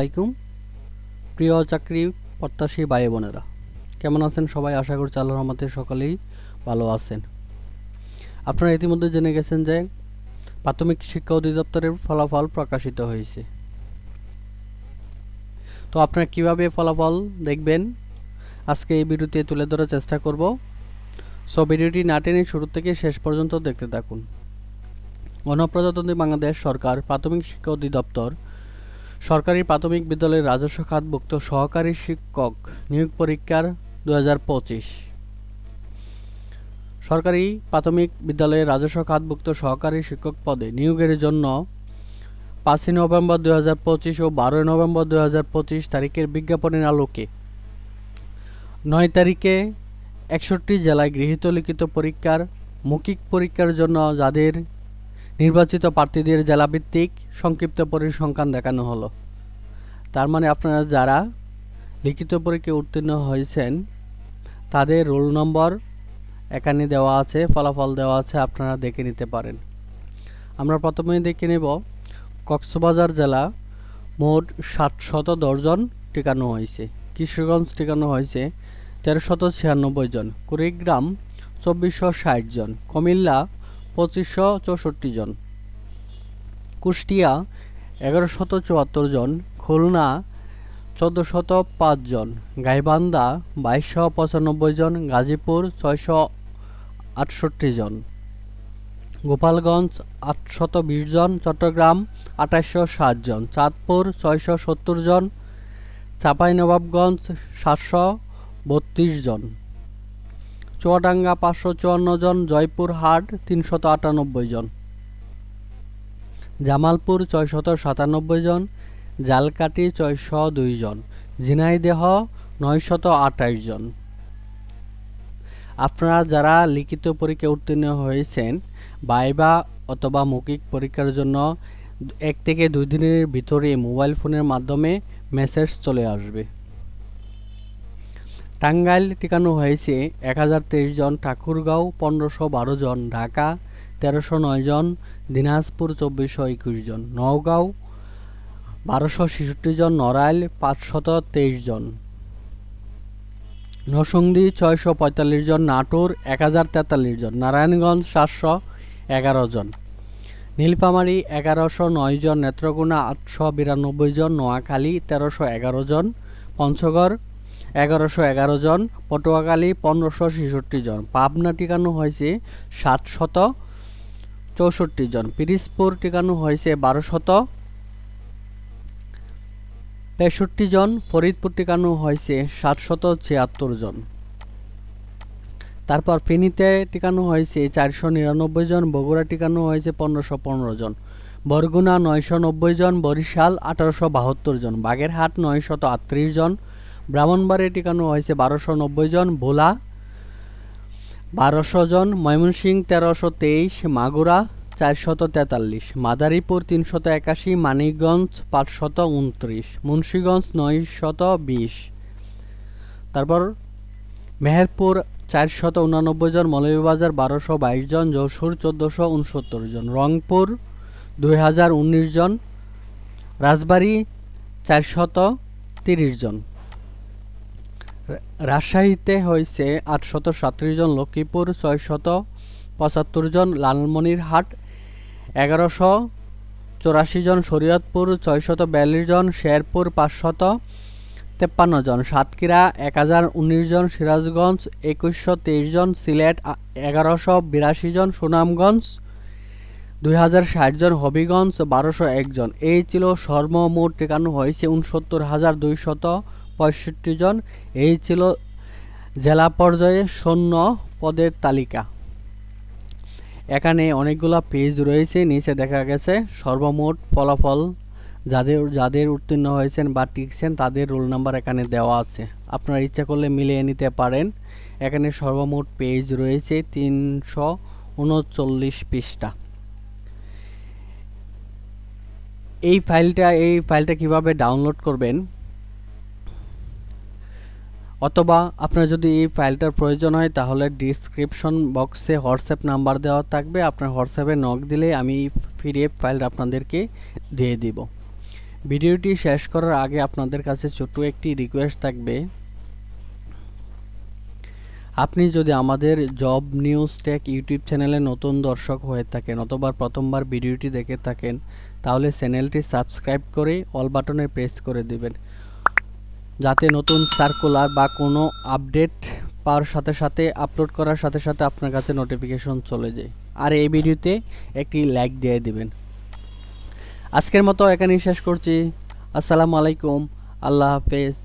আলাইকুম প্রিয় চাকরি প্রত্যাশী ভাই বোনেরা, কেমন আছেন সবাই? আশা করছি আল্লাহর রহমতে সকলেই ভালো আছেন। আপনারা ইতিমধ্যে জেনে গেছেন যে প্রাথমিক শিক্ষা অধিদপ্তরের ফলাফল প্রকাশিত হয়েছে। তো আপনারা কিভাবে ফলাফল দেখবেন আজকে এই ভিডিওতে তুলে ধরার চেষ্টা করব। সো ভিডিওটি না টেনে শুরু থেকে শেষ পর্যন্ত দেখতে থাকুন। গণপ্রজাতন্ত্রী বাংলাদেশ সরকার প্রাথমিক শিক্ষা অধিদপ্তর সরকারি প্রাথমিক বিদ্যালয়ের রাজস্ব খাতভুক্ত সহকারী শিক্ষক নিয়োগ পরীক্ষার 2025 সরকারি প্রাথমিক বিদ্যালয়ের রাজস্ব খাতভুক্ত সহকারী শিক্ষক পদে নিয়োগের জন্য 5 নভেম্বর 2025 ও 12 নভেম্বর 2025 তারিখের বিজ্ঞাপনের আলোকে 9 তারিখে 61 জেলায় গৃহীত লিখিত পরীক্ষার মৌখিক পরীক্ষার জন্য যাদের নির্বাচিত প্রার্থীদের জেলাভিত্তিক সংক্ষিপ্ত পরিসংখ্যান দেখানো হলো। তার মানে আপনারা যারা লিখিত পরীক্ষায় উত্তীর্ণ হয়েছেন তাদের রোল নম্বর এখানে দেওয়া আছে, ফলাফল দেওয়া আছে, আপনারা দেখে নিতে পারেন। আমরা প্রথমে দেখে নেব কক্সবাজার জেলা মোট 710 জন টিকানো হয়েছে, কিশোরগঞ্জ টিকানো হয়েছে 1396 জন, কুড়িগ্রাম 2460 জন, কুমিল্লা 2564 জন, কুষ্টিয়া 1174 জন, খুলনা 1405 জন, গাইবান্ধা 2295 জন, গাজীপুর 668 জন, গোপালগঞ্জ 820 জন, চট্টগ্রাম 2860 জন, চাঁদপুর 670 জন, চাঁপাইনবাবগঞ্জ 732 জন, চুয়াডাঙ্গা 554 জন, জয়পুরহাট 398 জন, জামালপুর 697 জন, ঝালকাঠি 602 জন, ঝিনাইদহ 928 জন। আপনারা যারা লিখিত পরীক্ষায় উত্তীর্ণ হয়েছেন ভাইবা অথবা মৌখিক পরীক্ষার জন্য 1 থেকে 2 দিনের ভিতরে মোবাইল ফোনের মাধ্যমে মেসেজ চলে আসবে। টাঙ্গাইল টিকানো হয়েছে 1023 জন, ঠাকুরগাঁও 1512 জন, ঢাকা 1309 জন, দিনাজপুর 2421 জন, নওগাঁও 1266 জন, নড়াইল 523 জন, নরসিংদী 645 জন, নাটোর 1043 জন, নারায়ণগঞ্জ 711 জন, নীলফামারী 1109 জন, নেত্রকোনা 892 জন, নোয়াখালী 1311 জন, পঞ্চগড় 1111 জন, পটুয়াখালী 1566 জন, পাবনা টিকানো হয়েছে 764 জন, পিরিজপুর টিকানো হয়েছে 1263 জন, ফরিদপুর টিকানো হয়েছে 776 জন। তারপর ফেনীতে টিকানো হয়েছে 499 জন, বগুড়া টিকানো হয়েছে 1515 জন, বরগুনা 990 জন, বরিশাল 1872 জন, বাগেরহাট 938 জন, ব্রাহ্মণবাড়িয়া টিকানো হয়েছে 1290 জন, ভোলা 1200 জন, ময়মনসিংহ 1323, মাগুরা 443, মাদারীপুর 381, মানিকগঞ্জ 529, মুন্সিগঞ্জ 920, তারপর মেহেরপুর 489 জন, মৌলভীবাজার 1222 জন, যশোর 1469 জন, রংপুর 2019 জন, রাজবাড়ী 430 জন, রাজশাহীতে হয়েছে 837 জন, লক্ষ্মীপুর 675 জন, লালমনিরহাট 1184 জন, শরীয়তপুর 642 জন, শেরপুর 553 জন, সাতক্ষীরা 1019 জন, সিরাজগঞ্জ 2123 জন, সিলেট 1182 জন, সুনামগঞ্জ 2060 জন, হবিগঞ্জ 1201 জন। এই ছিল সর্বমোট টিকানো হয়েছে 69,265 জন। এই ছিল জেলা পর্যায়ে শূন্য পদের তালিকা। এখানে অনেকগুলো পেজ রয়েছে, নিচে দেখা গেছে সর্বমোট ফলাফল যাদের উত্তীর্ণ হয়েছেন বা টিকছেন তাদের রোল নাম্বার এখানে দেওয়া আছে। আপনারা ইচ্ছা করলে মিলিয়ে নিতে পারেন। এখানে সর্বমোট পেজ রয়েছে 339 পৃষ্ঠা। এই ফাইলটা কিভাবে ডাউনলোড করবেন, অথবা আপনার যদি এই ফাইলটার প্রয়োজন হয় তাহলে ডিসক্রিপশন বক্সে হোয়াটসঅ্যাপ নাম্বার দেওয়া থাকবে। আপনার হোয়াটসঅ্যাপে নক দিলে আমি পিডিএফ ফাইল আপনাদেরকে দিয়ে দিব। ভিডিওটি শেষ করার আগে আপনাদের কাছে ছোট্ট একটি রিকোয়েস্ট থাকবে। আপনি যদি আমাদের জব নিউজ টেক ইউটিউব চ্যানেলে নতুন দর্শক হয়ে থাকেন অথবা প্রথমবার ভিডিওটি দেখে থাকেন, তাহলে চ্যানেলটি সাবস্ক্রাইব করে অল বাটনে প্রেস করে দিবেন, যাতে নতুন সার্কুলার বা কোনো আপডেট পাওয়ার সাথে সাথে আপলোড করার সাথে সাথে আপনার কাছে নোটিফিকেশন চলে যায়। আর এই ভিডিওতে একটি লাইক দিয়ে দিবেন। আজকের মতো এখানেই শেষ করছি। আসসালামু আলাইকুম, আল্লাহ হাফেজ।